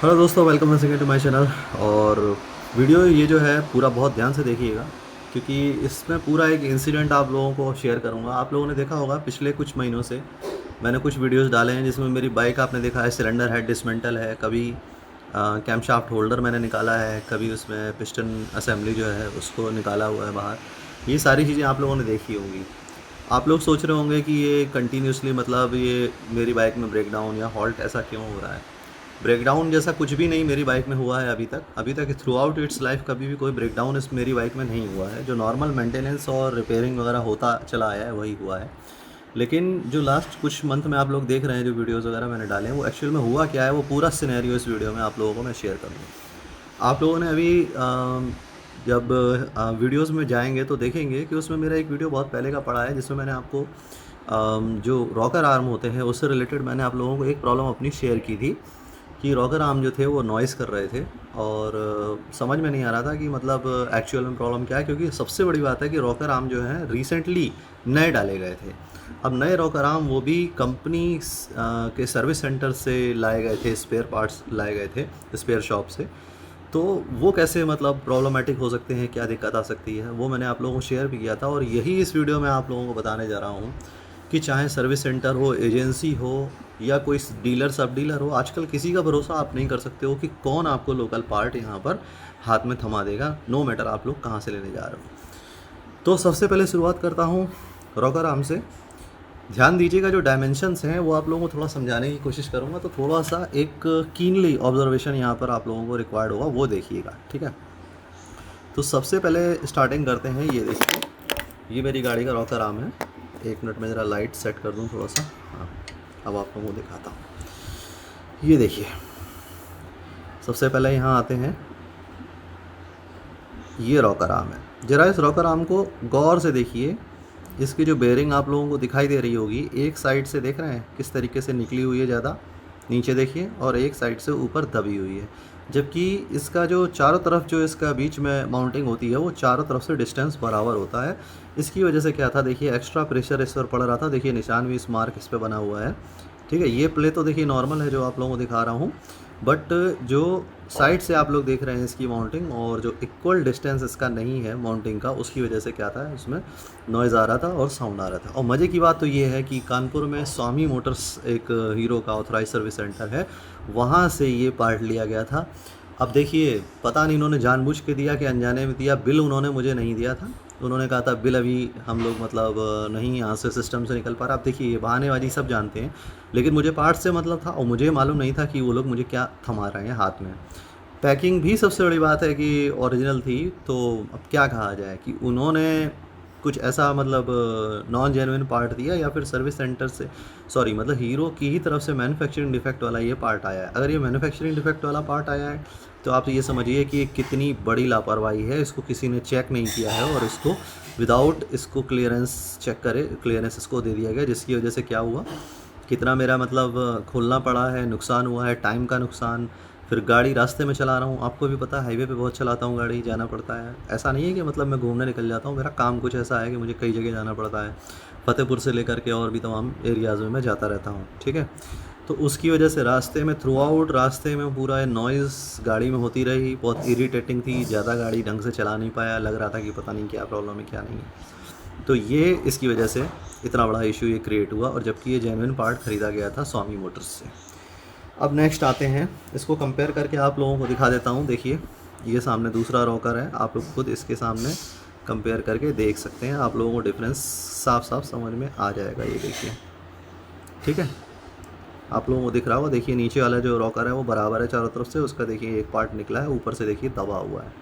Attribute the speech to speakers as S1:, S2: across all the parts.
S1: Hello दोस्तों, welcome once again to my channel. और video ये जो है पूरा बहुत ध्यान से देखिएगा, क्योंकि इसमें पूरा एक इंसिडेंट आप लोगों को शेयर करूंगा। आप लोगों ने देखा होगा पिछले कुछ महीनों से मैंने कुछ वीडियोस डाले हैं जिसमें मेरी बाइक आपने देखा है सिलेंडर हेड डिसमेंटल है, कभी कैमशाफ्ट होल्डर मैंने निकाला है, कभी उसमें पिस्टन असेंबली जो है उसको निकाला हुआ है बाहर। ये सारी चीज़ें आप लोगों ने देखी होंगी। आप लोग सोच रहे होंगे कि ये कंटिन्यूसली मतलब ये मेरी बाइक में ब्रेकडाउन या हॉल्ट ऐसा क्यों हो रहा है। ब्रेकडाउन जैसा कुछ भी नहीं मेरी बाइक में हुआ है अभी तक थ्रू आउट इट्स लाइफ कभी भी कोई ब्रेकडाउन इस मेरी बाइक में नहीं हुआ है। जो नॉर्मल मेंटेनेंस और रिपेयरिंग वगैरह होता चला आया है वही हुआ है। लेकिन जो लास्ट कुछ मंथ में आप लोग देख रहे हैं जो वीडियोज़ वगैरह मैंने डाले हैं वो एक्चुअल में हुआ क्या है, वो पूरा सिनेरियो इस वीडियो में आप लोगों को मैं शेयर करूँगा। आप लोगों ने अभी जब वीडियोस में जाएंगे तो देखेंगे कि उसमें मेरा एक वीडियो बहुत पहले का पड़ा है जिसमें मैंने आपको जो रॉकर आर्म होते हैं उससे रिलेटेड मैंने आप लोगों को एक प्रॉब्लम अपनी शेयर की थी कि रॉकर आर्म जो थे वो नॉइज़ कर रहे थे। और समझ में नहीं आ रहा था कि मतलब एक्चुअल में प्रॉब्लम क्या है, क्योंकि सबसे बड़ी बात है कि रॉकर आर्म जो हैं रिसेंटली नए डाले गए थे। अब नए रॉकर आर्म वो भी कंपनी के सर्विस सेंटर से लाए गए थे, स्पेयर पार्ट्स लाए गए थे स्पेयर शॉप से। तो वो कैसे मतलब प्रॉब्लमेटिक हो सकते हैं, क्या दिक्कत आ सकती है, वो मैंने आप लोगों को शेयर भी किया था। और यही इस वीडियो में आप लोगों को बताने जा रहा हूँ कि चाहे सर्विस सेंटर हो, एजेंसी हो या कोई डीलर सब डीलर हो, आजकल किसी का भरोसा आप नहीं कर सकते हो कि कौन आपको लोकल पार्ट यहाँ पर हाथ में थमा देगा, नो मैटर आप लोग कहाँ से लेने जा रहे हो। तो सबसे पहले शुरुआत करता हूँ रॉकर आर्म से। ध्यान दीजिएगा, जो डायमेंशंस हैं वो आप लोगों को थोड़ा समझाने की कोशिश करूँगा, तो थोड़ा सा एक कीनली ऑब्जर्वेशन यहाँ पर आप लोगों को रिक्वायर्ड होगा, वो देखिएगा, ठीक है। तो सबसे पहले स्टार्टिंग करते हैं। ये देखिए, ये मेरी गाड़ी का रॉकर आर्म है। एक मिनट में ज़रा लाइट सेट कर दूँ थोड़ा सा। हाँ, अब आप लोगों को दिखाता हूँ। ये देखिए, सबसे पहले यहाँ आते हैं, ये रॉकर आर्म है। ज़रा इस रॉकर आर्म को गौर से देखिए। इसकी जो बेयरिंग आप लोगों को दिखाई दे रही होगी, एक साइड से देख रहे हैं किस तरीके से निकली हुई है ज़्यादा नीचे देखिए, और एक साइड से ऊपर दबी हुई है। जबकि इसका जो चारों तरफ जो इसका बीच में माउंटिंग होती है वो चारों तरफ से डिस्टेंस बराबर होता है। इसकी वजह से क्या था, देखिए एक्स्ट्रा प्रेशर इस पर पड़ रहा था। देखिए निशान भी, इस मार्क इस पर बना हुआ है, ठीक है। ये प्ले तो देखिए नॉर्मल है जो आप लोगों को दिखा रहा हूँ, बट जो साइड से आप लोग देख रहे हैं इसकी माउंटिंग और जो इक्वल डिस्टेंस इसका नहीं है माउंटिंग का, उसकी वजह से क्या था, उसमें नॉइज़ आ रहा था और साउंड आ रहा था। और मज़े की बात तो ये है कि कानपुर में स्वामी मोटर्स एक हीरो का ऑथराइज सर्विस सेंटर है, वहाँ से ये पार्ट लिया गया था। अब देखिए, पता नहीं इन्होंने जानबूझ के दिया कि अनजाने में दिया। बिल उन्होंने मुझे नहीं दिया था, उन्होंने कहा था बिल अभी हम लोग मतलब नहीं यहाँ से सिस्टम से निकल पा रहा। अब देखिए, ये बहानेबाजी सब जानते हैं, लेकिन मुझे पार्ट से मतलब था और मुझे मालूम नहीं था कि वो लोग मुझे क्या थमा रहे हैं हाथ में। पैकिंग भी सबसे बड़ी बात है कि ओरिजिनल थी। तो अब क्या कहा जाए कि उन्होंने कुछ ऐसा मतलब नॉन जेन्युइन पार्ट दिया, या फिर सर्विस सेंटर से, सॉरी मतलब हीरो की ही तरफ से मैन्युफैक्चरिंग डिफेक्ट वाला ये पार्ट आया है। अगर ये मैन्युफैक्चरिंग डिफेक्ट वाला पार्ट आया है तो आप ये समझिए कि ये कितनी बड़ी लापरवाही है। इसको किसी ने चेक नहीं किया है और इसको विदाउट इसको क्लियरेंस चेक करे, क्लियरेंस इसको दे दिया गया, जिसकी वजह से क्या हुआ, कितना मेरा मतलब खोलना पड़ा है, नुकसान हुआ है, टाइम का नुकसान। फिर गाड़ी रास्ते में चला रहा हूँ, आपको भी पता है हाईवे पे बहुत चलाता हूँ गाड़ी, जाना पड़ता है। ऐसा नहीं है कि मतलब मैं घूमने निकल जाता हूँ, मेरा काम कुछ ऐसा है कि मुझे कई जगह जाना पड़ता है, फतेहपुर से लेकर के और भी तमाम एरियाज़ में मैं जाता रहता हूँ, ठीक है। तो उसकी वजह से रास्ते में, थ्रू आउट रास्ते में पूरा नॉइज़ गाड़ी में होती रही, बहुत इरीटेटिंग थी। ज़्यादा गाड़ी ढंग से चला नहीं पाया, लग रहा था कि पता नहीं क्या प्रॉब्लम है क्या नहीं है। तो ये इसकी वजह से इतना बड़ा इशू ये क्रिएट हुआ, और जबकि ये जेन्युइन पार्ट ख़रीदा गया था स्वामी मोटर्स से। अब नेक्स्ट आते हैं, इसको कंपेयर करके आप लोगों को दिखा देता हूँ। देखिए, ये सामने दूसरा रॉकर है, आप लोग खुद इसके सामने कंपेयर करके देख सकते हैं, आप लोगों को डिफरेंस साफ साफ समझ में आ जाएगा। ये देखिए, ठीक है, आप लोगों को दिख रहा होगा। देखिए नीचे वाला जो रॉकर है वो बराबर है चारों तरफ से, उसका देखिए एक पार्ट निकला है, ऊपर से देखिए दबा हुआ है,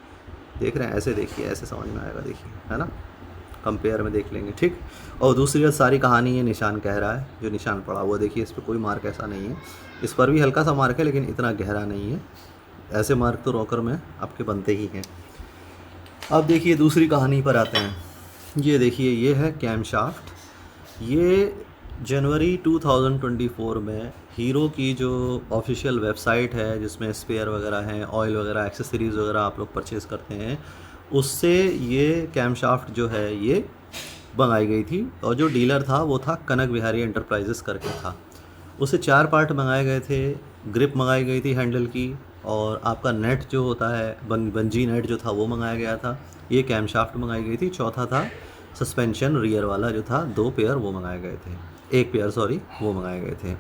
S1: देख रहे हैं, ऐसे देखिए, ऐसे समझ में आएगा, देखिए, है ना, कंपेयर में देख लेंगे, ठीक। और दूसरी सारी कहानी ये निशान कह रहा है, जो निशान पड़ा हुआ देखिए, इस पर कोई मार्क ऐसा नहीं है, इस पर भी हल्का सा मार्क है लेकिन इतना गहरा नहीं है। ऐसे मार्क तो रॉकर में आपके बनते ही हैं। अब देखिए दूसरी कहानी पर आते हैं। ये देखिए, ये है कैमशाफ्ट। ये जनवरी 2024 में हीरो की जो ऑफिशियल वेबसाइट है जिसमें स्पेयर वगैरह हैं, ऑयल वगैरह, एक्सेसरीज़ वगैरह आप लोग परचेज़ करते हैं, उससे ये कैमशाफ्ट जो है ये मंगाई गई थी। और जो डीलर था वो था कनक बिहारी एंटरप्राइजेस करके था। उसे 4 पार्ट मंगाए गए थे। ग्रिप मंगाई गई थी हैंडल की, और आपका नेट जो होता है बंजी नेट जो था वो मंगाया गया था, ये कैम शाफ्ट मंगाई गई थी। चौथा था सस्पेंशन रियर वाला जो था, 2 पेयर वो मंगाए गए थे, 1 पेयर सॉरी वो मंगाए गए थे।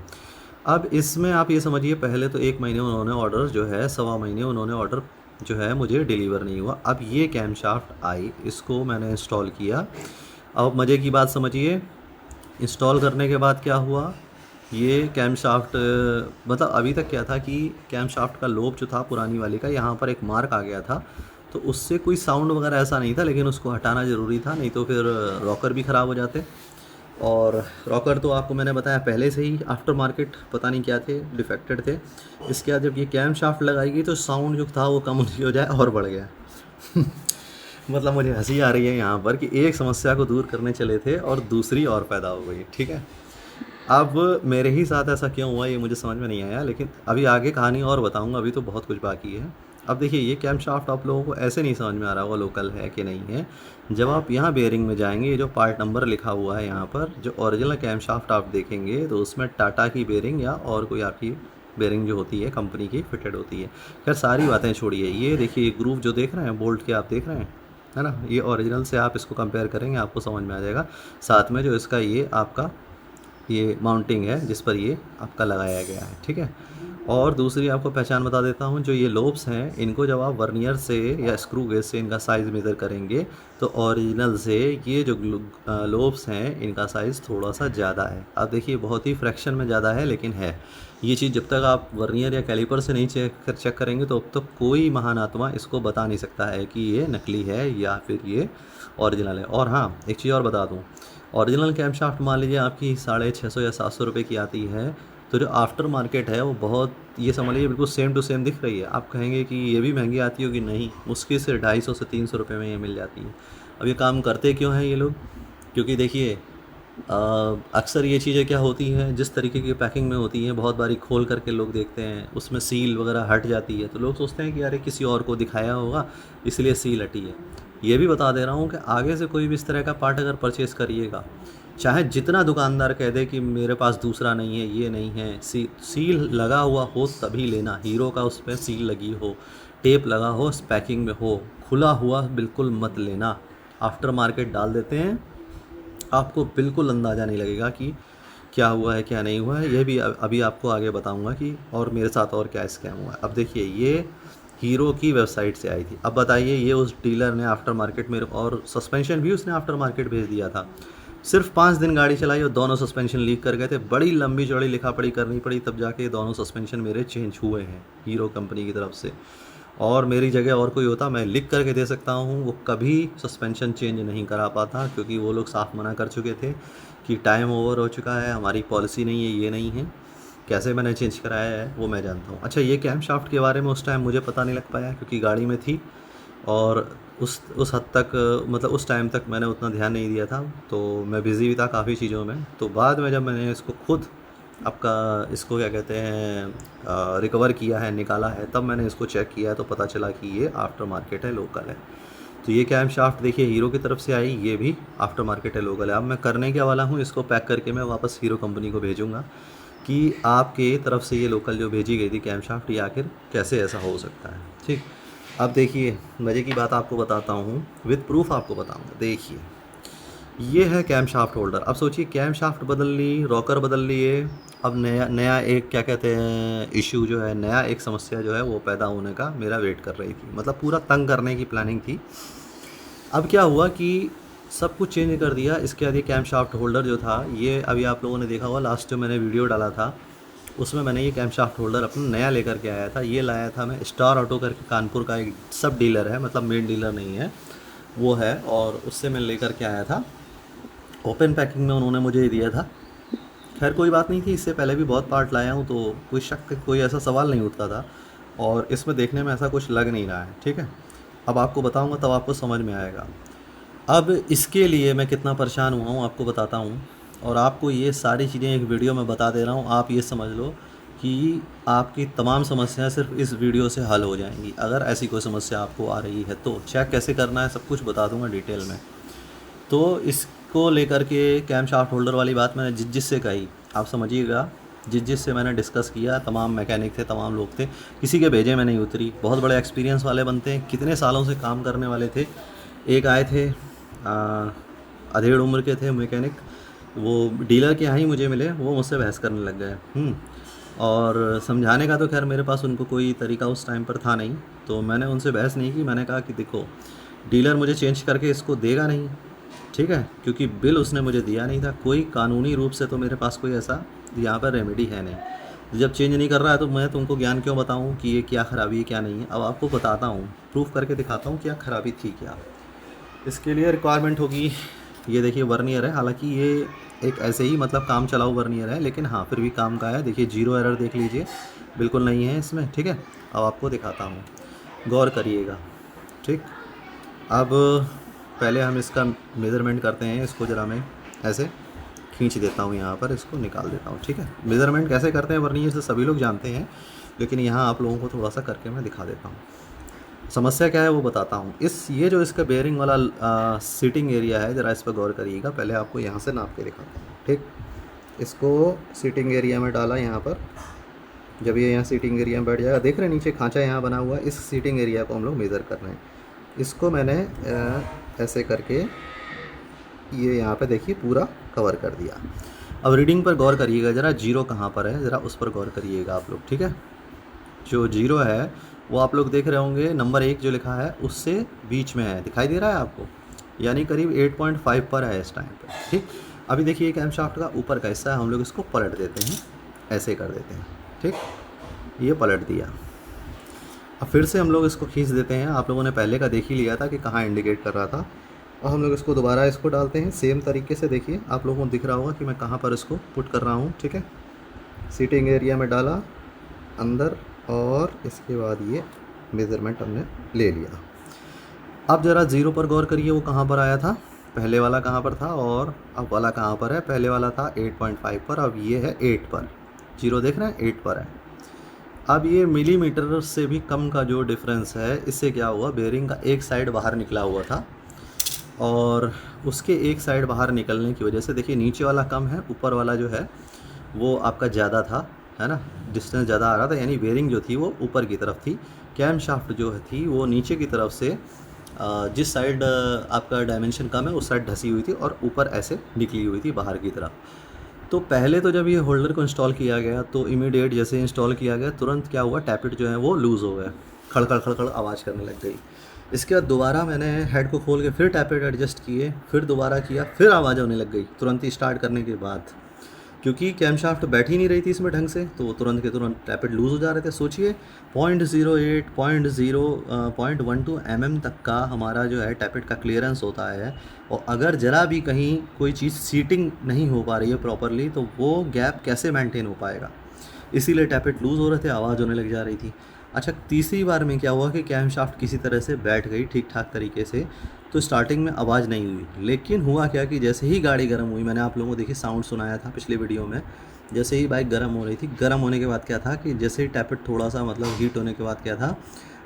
S1: अब इसमें आप ये समझिए, पहले तो 1 महीने उन्होंने ऑर्डर जो है, सवा महीने उन्होंने ऑर्डर जो है मुझे डिलीवर नहीं हुआ। अब ये कैम शाफ्ट आई, इसको मैंने इंस्टॉल किया। अब मज़े की बात समझिए, इंस्टॉल करने के बाद क्या हुआ, ये कैम शाफ्ट मतलब अभी तक क्या था कि कैम शाफ्ट का लोब जो था पुरानी वाली का, यहाँ पर एक मार्क आ गया था, तो उससे कोई साउंड वगैरह ऐसा नहीं था, लेकिन उसको हटाना ज़रूरी था, नहीं तो फिर रॉकर भी ख़राब हो जाते। और रॉकर तो आपको मैंने बताया पहले से ही आफ्टर मार्केट पता नहीं क्या थे, डिफेक्टेड थे। इसके बाद जब ये कैम शाफ्ट लगाई गई तो साउंड जो था वो कम नहीं हो जाए और बढ़ गया। मतलब मुझे हंसी आ रही है यहाँ पर कि एक समस्या को दूर करने चले थे और दूसरी और पैदा हो गई। ठीक है, अब मेरे ही साथ ऐसा क्यों हुआ ये मुझे समझ में नहीं आया, लेकिन अभी आगे कहानी और बताऊंगा, अभी तो बहुत कुछ बाकी है। अब देखिए, ये कैम शाफ्ट आप लोगों को ऐसे नहीं समझ में आ रहा होगा लोकल है कि नहीं है। जब आप यहाँ बेयरिंग में जाएंगे, ये जो पार्ट नंबर लिखा हुआ है यहाँ पर, जो ओरिजिनल कैम शाफ्ट आप देखेंगे तो उसमें टाटा की बेयरिंग या और कोई आपकी बेयरिंग जो होती है कंपनी की फिटेड होती है। खैर सारी बातें छोड़िए, ये देखिए ग्रूव जो देख रहे हैं बोल्ट के, आप देख रहे हैं है ना, ये ओरिजिनल से आप इसको कंपेयर करेंगे आपको समझ में आ जाएगा। साथ में जो इसका ये आपका ये माउंटिंग है जिस पर ये आपका लगाया गया है। ठीक है, और दूसरी आपको पहचान बता देता हूँ, जो ये लोब्स हैं इनको जब आप वर्नियर से या स्क्रू गेज से इनका साइज़ मेज़र करेंगे तो ओरिजिनल से ये जो लोब्स हैं इनका साइज़ थोड़ा सा ज़्यादा है। आप देखिए बहुत ही फ्रैक्शन में ज़्यादा है, लेकिन है ये चीज़। जब तक आप वर्नियर या कैलिपर से नहीं चेक करेंगे तो अब तक कोई महान आत्मा इसको बता नहीं सकता है कि ये नकली है या फिर ये ओरिजिनल है। और हाँ, एक चीज़ और बता दूँ, ओरिजिनल कैम शाफ्ट मान लीजिए आपकी 650 या 700 रुपये की आती है, तो जो आफ्टर मार्केट है वो बहुत, ये समझ लीजिए बिल्कुल सेम टू सेम दिख रही है। आप कहेंगे कि ये भी महंगी आती होगी, नहीं, मुश्किल से 250 से 300 रुपये में ये मिल जाती है। अब ये काम करते क्यों हैं ये लोग, क्योंकि देखिए अक्सर ये चीज़ें क्या होती हैं, जिस तरीके की पैकिंग में होती हैं, बहुत बारी खोल करके लोग देखते हैं उसमें सील वगैरह हट जाती है, तो लोग सोचते हैं कि यार किसी और को दिखाया होगा इसलिए सील हटी है। ये भी बता दे रहा हूँ कि आगे से कोई भी इस तरह का पार्ट अगर परचेज़ करिएगा, चाहे जितना दुकानदार कह दे कि मेरे पास दूसरा नहीं है, ये नहीं है, सील लगा हुआ हो तभी लेना। हीरो का उस पर सील लगी हो, टेप लगा हो, पैकिंग में हो, खुला हुआ बिल्कुल मत लेना। आफ्टर मार्केट डाल देते हैं, आपको बिल्कुल अंदाज़ा नहीं लगेगा कि क्या हुआ है क्या नहीं हुआ है। ये भी अभी आपको आगे बताऊंगा कि और मेरे साथ और क्या स्कैम हुआ है। अब देखिए, ये हीरो की वेबसाइट से आई थी। अब बताइए, ये उस डीलर ने आफ्टर मार्केट मेरे, और सस्पेंशन भी उसने आफ्टर मार्केट भेज दिया था। सिर्फ 5 दिन गाड़ी चलाई और दोनों सस्पेंशन लीक कर गए थे। बड़ी लंबी चौड़ी लिखा पढ़ी करनी पड़ी, तब जाके दोनों सस्पेंशन मेरे चेंज हुए हैं हीरो कंपनी की तरफ से। और मेरी जगह और कोई होता मैं लिख करके दे सकता हूँ, वो कभी सस्पेंशन चेंज नहीं करा पाता, क्योंकि वो लोग साफ मना कर चुके थे कि टाइम ओवर हो चुका है, हमारी पॉलिसी नहीं है, ये नहीं है। कैसे मैंने चेंज कराया है वो मैं जानता हूँ। अच्छा, ये कैम शाफ्ट के बारे में उस टाइम मुझे पता नहीं लग पाया क्योंकि गाड़ी में थी, और उस हद तक मतलब उस टाइम तक मैंने उतना ध्यान नहीं दिया था, तो मैं बिज़ी भी था काफ़ी चीज़ों में। तो बाद में जब मैंने इसको खुद आपका इसको क्या कहते हैं रिकवर किया है, निकाला है, तब मैंने इसको चेक किया है, तो पता चला कि ये आफ्टर मार्केट है, लोकल है। तो ये कैम शाफ्ट देखिए हीरो की तरफ से आई, ये भी आफ्टर मार्केट है, लोकल है। अब मैं करने क्या वाला हूँ, इसको पैक करके मैं वापस हीरो कंपनी को भेजूँगा कि आपके तरफ से ये लोकल जो भेजी गई थी कैम शाफ्ट, ये आखिर कैसे ऐसा हो सकता है। ठीक, अब देखिए मज़े की बात आपको बताता हूँ, विद प्रूफ आपको बताऊँगा। देखिए, ये है कैम शाफ्ट होल्डर। अब सोचिए, कैम शाफ्ट बदल ली, रॉकर बदल लिए, अब नया एक क्या कहते हैं इशू जो है, नया एक समस्या जो है वो पैदा होने का मेरा वेट कर रही थी, मतलब पूरा तंग करने की प्लानिंग थी। अब क्या हुआ कि सब कुछ चेंज कर दिया। इसके बाद ये कैम शाफ्ट होल्डर जो था, ये अभी आप लोगों ने देखा होगा लास्ट जो मैंने वीडियो डाला था उसमें मैंने ये कैम शाफ्ट होल्डर अपना नया लेकर के आया था। ये लाया था मैं स्टार ऑटो करके, कानपुर का एक सब डीलर है, मतलब मेन डीलर नहीं है वो है, और उससे मैं लेकर के आया था। ओपन पैकिंग में उन्होंने मुझे दिया था। खैर कोई बात नहीं थी, इससे पहले भी बहुत पार्ट लाया हूँ, तो कोई शक, कोई ऐसा सवाल नहीं उठता था, और इसमें देखने में ऐसा कुछ लग नहीं रहा है। ठीक है, अब आपको बताऊँगा तब आपको समझ में आएगा। अब इसके लिए मैं कितना परेशान हुआ हूँ आपको बताता हूँ, और आपको ये सारी चीज़ें एक वीडियो में बता दे रहा हूँ। आप ये समझ लो कि आपकी तमाम समस्याएं सिर्फ इस वीडियो से हल हो जाएंगी। अगर ऐसी कोई समस्या आपको आ रही है तो चेक कैसे करना है सब कुछ बता दूंगा डिटेल में। तो इसको लेकर के कैम शाफ्ट होल्डर वाली बात मैंने जिससे कही, आप समझिएगा जिससे मैंने डिस्कस किया, तमाम मैकेनिक थे, तमाम लोग थे, किसी के भेजे में नहीं उतरी। बहुत बड़े एक्सपीरियंस वाले बनते हैं, कितने सालों से काम करने वाले थे। एक आए थे अधेड़ उम्र के थे मैकेनिक, वो डीलर के यहाँ ही मुझे मिले, वो मुझसे बहस करने लग गए। और समझाने का तो खैर मेरे पास उनको कोई तरीका उस टाइम पर था नहीं, तो मैंने उनसे बहस नहीं की। मैंने कहा कि देखो, डीलर मुझे चेंज करके इसको देगा नहीं, ठीक है, क्योंकि बिल उसने मुझे दिया नहीं था। कोई कानूनी रूप से तो मेरे पास कोई ऐसा यहाँ पर रेमेडी है नहीं। जब चेंज नहीं कर रहा है तो मैं तुमको ज्ञान क्यों बताऊँ कि ये क्या ख़राबी है क्या नहीं है। अब आपको बताता हूँ, प्रूफ करके दिखाता हूँ क्या ख़राबी थी क्या। इसके लिए रिक्वायरमेंट होगी, ये देखिए वर्नियर है, हालांकि ये एक ऐसे ही मतलब काम चलाऊ वर्नियर है, लेकिन हाँ फिर भी काम का है। देखिए जीरो एरर देख लीजिए, बिल्कुल नहीं है इसमें, ठीक है। अब आपको दिखाता हूँ, गौर करिएगा, ठीक। अब पहले हम इसका मेज़रमेंट करते हैं। इसको ज़रा मैं ऐसे खींच देता हूँ, यहाँ पर इसको निकाल देता हूँ, ठीक है। मेज़रमेंट कैसे करते हैं वर्नियर से सभी लोग जानते हैं, लेकिन यहाँ आप लोगों को थोड़ा सा करके मैं दिखा देता हूँ। समस्या क्या है वो बताता हूँ। ये जो इसका बेयरिंग वाला सीटिंग एरिया है, ज़रा इस पर गौर करिएगा। पहले आपको यहाँ से नाप के दिखाता हूँ, ठीक। इसको सीटिंग एरिया में डाला यहाँ पर। जब ये यहाँ सीटिंग एरिया में बैठ जाएगा, देख रहे हैं नीचे खांचा यहाँ बना हुआ है, इस सीटिंग एरिया को हम लोग मेज़र कर रहे हैं। इसको मैंने ऐसे करके ये यहाँ पे देखिए पूरा कवर कर दिया। अब रीडिंग पर गौर करिएगा ज़रा, जीरो कहाँ पर है ज़रा उस पर गौर करिएगा आप लोग, ठीक है। जो जीरो है वो आप लोग देख रहे होंगे, नंबर 1 जो लिखा है उससे बीच में है, दिखाई दे रहा है आपको, यानी करीब 8.5 पर है इस टाइम पर, ठीक। अभी देखिए कैमशाफ्ट का ऊपर का हिस्सा है, हम लोग इसको पलट देते हैं, ऐसे कर देते हैं, ठीक। ये पलट दिया। अब फिर से हम लोग इसको खींच देते हैं। आप लोगों ने पहले का देख ही लिया था कि कहाँ इंडिकेट कर रहा था, और हम लोग इसको दोबारा इसको डालते हैं सेम तरीके से। देखिए आप लोगों को दिख रहा होगा कि मैं कहाँ पर इसको पुट कर रहा हूँ, ठीक है। सीटिंग एरिया में डाला अंदर, और इसके बाद ये मेज़रमेंट हमने ले लिया। अब ज़रा ज़ीरो पर गौर करिए, वो कहाँ पर आया था, पहले वाला कहाँ पर था और अब वाला कहाँ पर है। पहले वाला था 8.5 पर, अब ये है 8 पर। जीरो देख रहे हैं 8 पर है। अब ये मिलीमीटर से भी कम का जो डिफरेंस है, इससे क्या हुआ, बेयरिंग का एक साइड बाहर निकला हुआ था, और उसके एक साइड बाहर निकलने की वजह से देखिए नीचे वाला कम है, ऊपर वाला जो है वो आपका ज़्यादा था, है ना, डिस्टेंस ज़्यादा आ रहा था, यानी बेयरिंग जो थी वो ऊपर की तरफ थी। कैम शाफ्ट जो थी वो नीचे की तरफ से जिस साइड आपका डायमेंशन कम है उस साइड धसी हुई थी, और ऊपर ऐसे निकली हुई थी बाहर की तरफ। तो पहले तो जब ये होल्डर को इंस्टॉल किया गया तो इमीडिएट जैसे इंस्टॉल किया गया तुरंत क्या हुआ, टैपिट जो है वो लूज़ हो गया, खड़खड़ खड़खड़ आवाज़ करने लग गई। इसके बाद दोबारा मैंने हेड को खोल के फिर टैपिट एडजस्ट किए, फिर दोबारा किया, फिर आवाज़ होने लग गई तुरंत ही स्टार्ट करने के बाद, क्योंकि कैमशाफ्ट बैठ ही नहीं रही थी इसमें ढंग से, तो वो तुरंत के तुरंत टैपिट लूज़ हो जा रहे थे। सोचिए 0.08 0.12 mm तक का हमारा जो है टैपिट का क्लियरेंस होता है, और अगर ज़रा भी कहीं कोई चीज़ सीटिंग नहीं हो पा रही है प्रॉपरली तो वो गैप कैसे मेंटेन हो पाएगा। इसीलिए टैपिट लूज़ हो रहे थे, आवाज़ होने लग जा रही थी। अच्छा, तीसरी बार में क्या हुआ कि कैमशाफ्ट किसी तरह से बैठ गई ठीक ठाक तरीके से, तो स्टार्टिंग में आवाज़ नहीं हुई। लेकिन हुआ क्या कि जैसे ही गाड़ी गर्म हुई, मैंने आप लोगों को देखिए साउंड सुनाया था पिछले वीडियो में, जैसे ही बाइक गर्म हो रही थी, गर्म होने के बाद क्या था कि जैसे ही टैपिट थोड़ा सा मतलब हीट होने के बाद क्या था,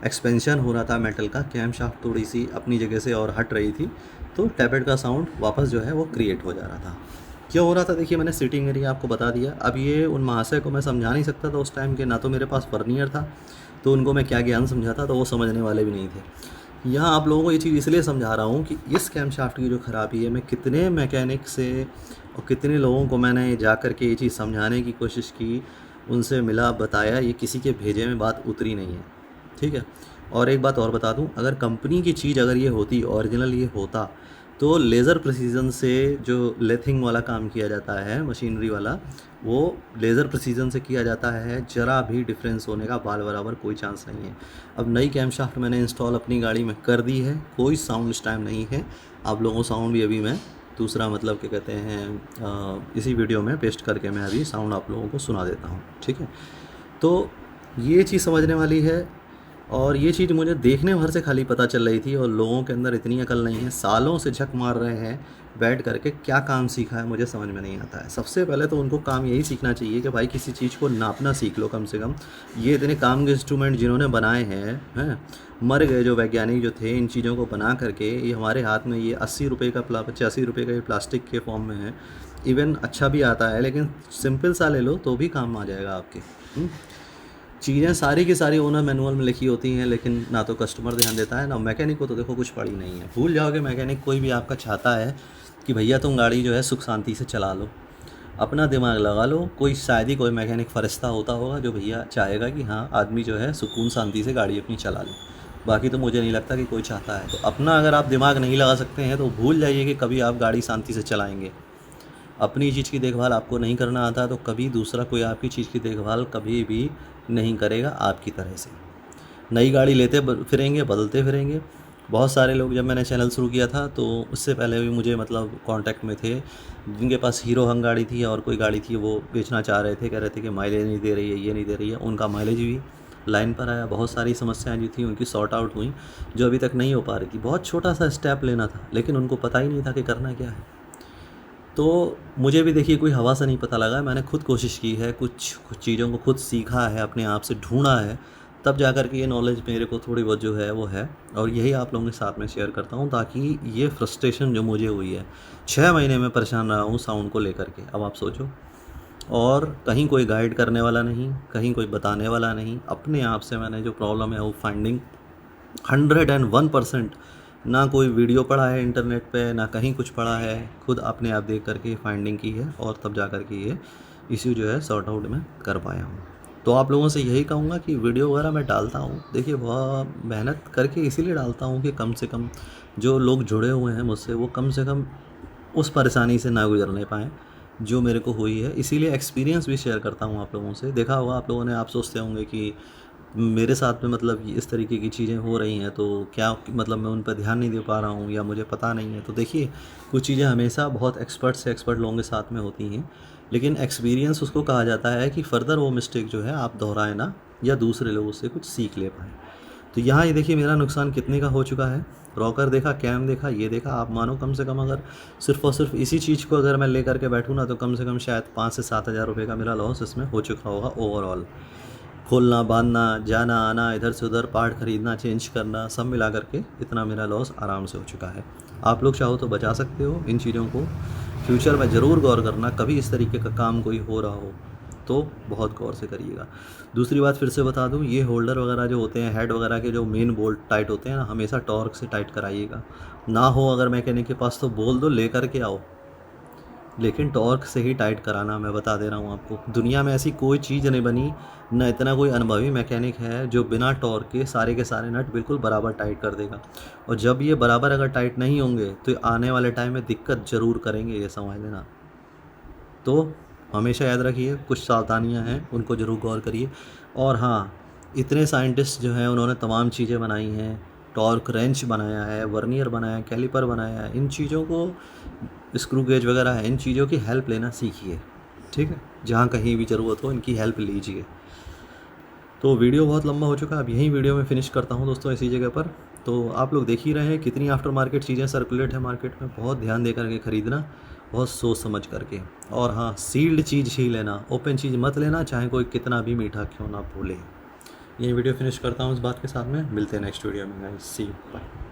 S1: एक्सपेंशन हो रहा था मेटल का, कैमशाफ्ट थोड़ी सी अपनी जगह से और हट रही थी, तो टैपिट का साउंड वापस जो है वो क्रिएट हो जा रहा था। क्यों हो रहा था, देखिए मैंने सीटिंग एरिया आपको बता दिया। अब ये उन महाशय को मैं समझा नहीं सकता था उस टाइम के, ना तो मेरे पास वर्नियर था, तो उनको मैं क्या ज्ञान समझाता, तो वो समझने वाले भी नहीं थे। यहाँ आप लोगों को ये चीज़ इसलिए समझा रहा हूँ कि इस कैमशाफ्ट की जो ख़राबी है, मैं कितने मैकेनिक से और कितने लोगों को मैंने जा कर के ये चीज़ समझाने की कोशिश की, उनसे मिला, बताया, ये किसी के भेजे में बात उतरी नहीं है, ठीक है। और एक बात और बता दूँ, अगर कंपनी की चीज़ अगर ये होती, ओरिजिनल ये होता, तो लेज़र प्रिसीजन से जो लेथिंग वाला काम किया जाता है मशीनरी वाला, वो लेज़र प्रिसीजन से किया जाता है, ज़रा भी डिफरेंस होने का बाल बराबर कोई चांस नहीं है। अब नई कैमशाफ्ट मैंने इंस्टॉल अपनी गाड़ी में कर दी है, कोई साउंड इस टाइम नहीं है। आप लोगों को साउंड भी अभी मैं दूसरा मतलब क्या कहते हैं इसी वीडियो में पेस्ट करके मैं अभी साउंड आप लोगों को सुना देता हूँ, ठीक है। तो ये चीज़ समझने वाली है, और ये चीज़ मुझे देखने भर से खाली पता चल रही थी, और लोगों के अंदर इतनी अकल नहीं है, सालों से झक मार रहे हैं बैठ करके, क्या काम सीखा है मुझे समझ में नहीं आता है। सबसे पहले तो उनको काम यही सीखना चाहिए कि भाई किसी चीज़ को नापना सीख लो कम से कम। ये इतने काम के इंस्ट्रूमेंट जिन्होंने बनाए हैं मर गए जो वैज्ञानिक जो थे इन चीज़ों को बना करके, ये हमारे हाथ में ये 80 रुपये का 85 रुपये का ये प्लास्टिक के फॉर्म में है, इवन अच्छा भी आता है, लेकिन सिंपल सा ले लो तो भी काम आ जाएगा आपके। चीज़ें सारी की सारी ओनर मैनुअल में लिखी होती हैं, लेकिन ना तो कस्टमर ध्यान देता है, ना मैकेनिक को तो देखो कुछ पड़ी नहीं है। भूल जाओगे मैकेनिक कोई भी आपका चाहता है कि भैया तुम गाड़ी जो है सुख शांति से चला लो, अपना दिमाग लगा लो। कोई शायद ही कोई मैकेनिक फरिश्ता होता होगा जो भैया चाहेगा कि हाँ आदमी जो है सुकून शांति से गाड़ी अपनी चला ले। बाकी तो मुझे नहीं लगता कि कोई चाहता है। तो अपना अगर आप दिमाग नहीं लगा सकते हैं तो भूल जाइए कि कभी आप गाड़ी शांति से चलाएँगे। अपनी चीज़ की देखभाल आपको नहीं करना आता तो कभी दूसरा कोई आपकी चीज़ की देखभाल कभी भी नहीं करेगा आपकी तरह से। नई गाड़ी लेते फिरेंगे, बदलते फिरेंगे। बहुत सारे लोग, जब मैंने चैनल शुरू किया था तो उससे पहले भी मुझे मतलब कांटेक्ट में थे जिनके पास हीरो हंग गाड़ी थी और कोई गाड़ी थी वो बेचना चाह रहे थे, कह रहे थे कि माइलेज नहीं दे रही है, ये नहीं दे रही है। उनका माइलेज भी लाइन पर आया। बहुत सारी समस्याएं जो थी उनकी सॉर्ट आउट हुई, जो अभी तक नहीं हो पा रही थी। बहुत छोटा सा स्टेप लेना था लेकिन उनको पता ही नहीं था कि करना क्या है। तो मुझे भी देखिए कोई हवा से नहीं पता लगा, मैंने खुद कोशिश की है, कुछ चीज़ों को खुद सीखा है, अपने आप से ढूंढा है, तब जा कर के ये नॉलेज मेरे को थोड़ी बहुत जो है वो है। और यही आप लोगों के साथ में शेयर करता हूँ ताकि ये फ्रस्ट्रेशन जो मुझे हुई है, 6 महीने में परेशान रहा हूँ साउंड को लेकर के। अब आप सोचो, और कहीं कोई गाइड करने वाला नहीं, कहीं कोई बताने वाला नहीं, अपने आप से मैंने जो प्रॉब्लम है वो फाइंडिंग 101%, ना कोई वीडियो पढ़ा है इंटरनेट पे, ना कहीं कुछ पढ़ा है, खुद अपने आप देख करके फाइंडिंग की है और तब जा कर के ये इश्यू जो है सॉर्ट आउट में कर पाया हूँ। तो आप लोगों से यही कहूँगा कि वीडियो वगैरह मैं डालता हूँ, देखिए वह मेहनत करके इसीलिए डालता हूँ कि कम से कम जो लोग जुड़े हुए हैं मुझसे वो कम से कम उस परेशानी से ना गुजरने पाएँ जो मेरे को हुई है। इसीलिए एक्सपीरियंस भी शेयर करता हूँ आप लोगों से। देखा होगा आप लोगों ने, आप सोचते होंगे कि मेरे साथ में मतलब इस तरीके की चीज़ें हो रही हैं तो क्या मतलब मैं उन पर ध्यान नहीं दे पा रहा हूँ या मुझे पता नहीं है। तो देखिए कुछ चीज़ें हमेशा बहुत एक्सपर्ट से एक्सपर्ट लोगों के साथ में होती हैं, लेकिन एक्सपीरियंस उसको कहा जाता है कि फ़र्दर वो मिस्टेक जो है आप दोहराए ना या दूसरे लोगों से कुछ सीख ले पाएँ। तो यहाँ ये देखिए मेरा नुकसान कितने का हो चुका है। रॉकर देखा, कैम देखा, ये देखा, आप मानो कम से कम अगर सिर्फ और सिर्फ इसी चीज़ को अगर मैं ले करके बैठूँ ना तो कम से कम शायद 5 से 7 हज़ार रुपये का मेरा लॉस इसमें हो चुका होगा ओवरऑल। खोलना, बांधना, जाना आना, इधर से उधर पार्ट खरीदना, चेंज करना, सब मिला करके इतना मेरा लॉस आराम से हो चुका है। आप लोग चाहो तो बचा सकते हो इन चीज़ों को। फ्यूचर में ज़रूर गौर करना, कभी इस तरीके का काम कोई हो रहा हो तो बहुत गौर से करिएगा। दूसरी बात फिर से बता दूं, ये होल्डर वगैरह जो होते हैं, हेड वगैरह के जो मेन बोल्ट टाइट होते हैं ना, हमेशा टॉर्क से टाइट कराइएगा। ना हो अगर मैकेनिक के पास तो बोल दो ले करके आओ, लेकिन टॉर्क से ही टाइट कराना। मैं बता दे रहा हूँ आपको, दुनिया में ऐसी कोई चीज़ नहीं बनी, ना इतना कोई अनुभवी मैकेनिक है जो बिना टॉर्क के सारे नट बिल्कुल बराबर टाइट कर देगा। और जब ये बराबर अगर टाइट नहीं होंगे तो आने वाले टाइम में दिक्कत ज़रूर करेंगे, ये समझ लेना। तो हमेशा याद रखिए कुछ सावधानियां हैं, उनको ज़रूर गौर करिए। और हाँ, इतने साइंटिस्ट जो हैं उन्होंने तमाम चीज़ें बनाई हैं, टॉर्क रेंच बनाया है, वर्नियर बनाया है, कैलिपर बनाया है। इन चीज़ों को, स्क्रू गेज वगैरह है, इन चीज़ों की हेल्प लेना सीखिए, ठीक है। जहाँ कहीं भी ज़रूरत हो इनकी हेल्प लीजिए। तो वीडियो बहुत लंबा हो चुका है, अब यहीं वीडियो में फिनिश करता हूँ दोस्तों इसी जगह पर। तो आप लोग देख ही रहे हैं कितनी आफ्टर मार्केट चीज़ें सर्कुलेट है मार्केट में। बहुत ध्यान दे करके ख़रीदना, बहुत सोच समझ करके। और हाँ, सील्ड चीज़ ही लेना, ओपन चीज़ मत लेना, चाहे कोई कितना भी मीठा क्यों ना बोले। ये वीडियो फिनिश करता हूँ इस बात के साथ में। मिलते हैं नेक्स्ट वीडियो में गाइस, सी यू, बाय।